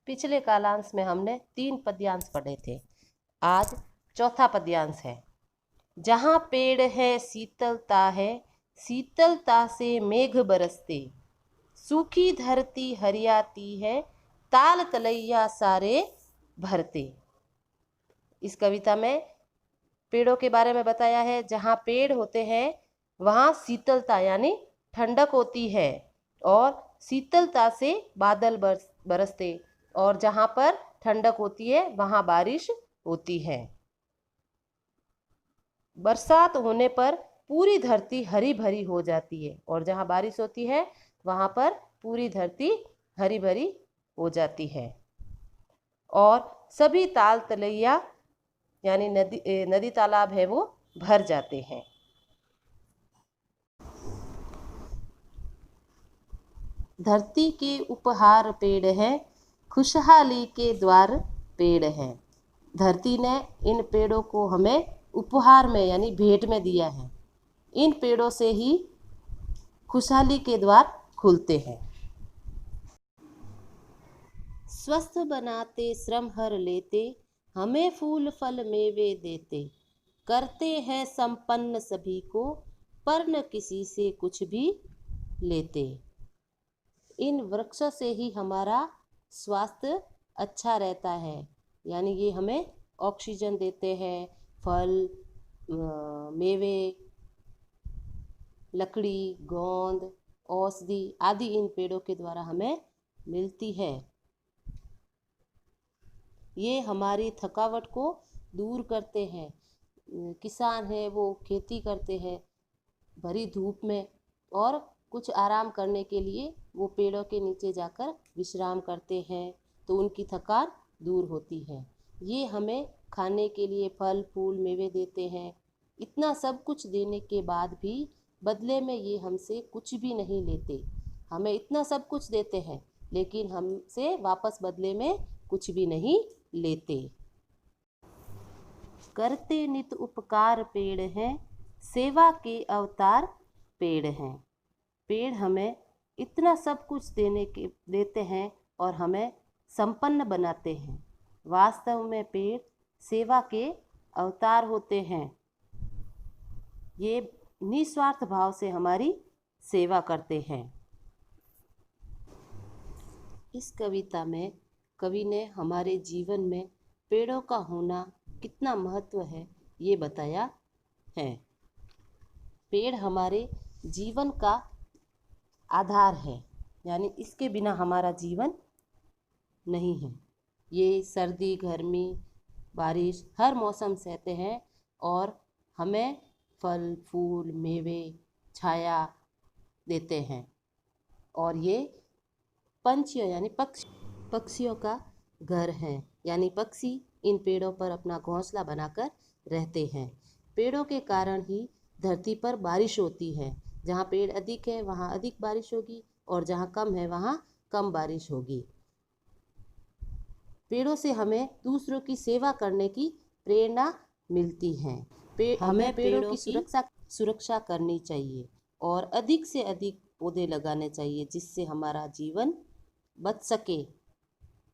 पिछले कालांश में हमने 3 पद्यांश पढ़े थे। आज चौथा पद्यांश है। जहाँ पेड़ है शीतलता है, शीतलता से मेघ बरसते, सूखी धरती हरियाती है, ताल तलैया सारे भरते। इस कविता में पेड़ों के बारे में बताया है। जहाँ पेड़ होते हैं वहाँ शीतलता यानी ठंडक होती है और शीतलता से बादल बरसते, और जहाँ पर ठंडक होती है वहाँ बारिश होती है। बरसात होने पर पूरी धरती हरी भरी हो जाती है और जहाँ बारिश होती है वहाँ पर पूरी धरती हरी भरी हो जाती है और सभी ताल तलैया यानी नदी तालाब है वो भर जाते हैं। धरती के उपहार पेड़ है, खुशहाली के द्वार पेड़ हैं। धरती ने इन पेड़ों को हमें उपहार में यानी भेंट में दिया है। इन पेड़ों से ही खुशहाली के द्वार खुलते हैं। स्वस्थ बनाते श्रम हर लेते, हमें फूल फल मेवे देते, करते हैं संपन्न सभी को, पर न किसी से कुछ भी लेते। इन वृक्षों से ही हमारा स्वास्थ्य अच्छा रहता है, यानी ये हमें ऑक्सीजन देते हैं। फल, मेवे, लकड़ी, गोंद, औषधि आदि इन पेड़ों के द्वारा हमें मिलती है। ये हमारी थकावट को दूर करते हैं। किसान है वो खेती करते हैं भरी धूप में और कुछ आराम करने के लिए वो पेड़ों के नीचे जाकर विश्राम करते हैं, तो उनकी थकान दूर होती है। ये हमें खाने के लिए फल फूल मेवे देते हैं। इतना सब कुछ देने के बाद भी बदले में ये हमसे कुछ भी नहीं लेते। हमें इतना सब कुछ देते हैं लेकिन हमसे वापस बदले में कुछ भी नहीं लेते। करते नित उपकार पेड़ हैं, सेवा के अवतार पेड़ हैं। पेड़ हमें इतना सब कुछ देते हैं और हमें संपन्न बनाते हैं। वास्तव में पेड़ सेवा के अवतार होते हैं। ये निस्वार्थ भाव से हमारी सेवा करते हैं। इस कविता में कवि ने हमारे जीवन में पेड़ों का होना कितना महत्व है ये बताया है। पेड़ हमारे जीवन का आधार है, यानी इसके बिना हमारा जीवन नहीं है। ये सर्दी गर्मी बारिश हर मौसम सहते हैं और हमें फल फूल मेवे छाया देते हैं। और ये पंछियों यानी पक्षियों का घर है, यानी पक्षी इन पेड़ों पर अपना घोंसला बनाकर रहते हैं। पेड़ों के कारण ही धरती पर बारिश होती है। जहाँ पेड़ अधिक है वहाँ अधिक बारिश होगी और जहाँ कम है वहाँ कम बारिश होगी। पेड़ों से हमें दूसरों की सेवा करने की प्रेरणा मिलती है। हमें पेड़ों की सुरक्षा करनी चाहिए और अधिक से अधिक पौधे लगाने चाहिए जिससे हमारा जीवन बच सके।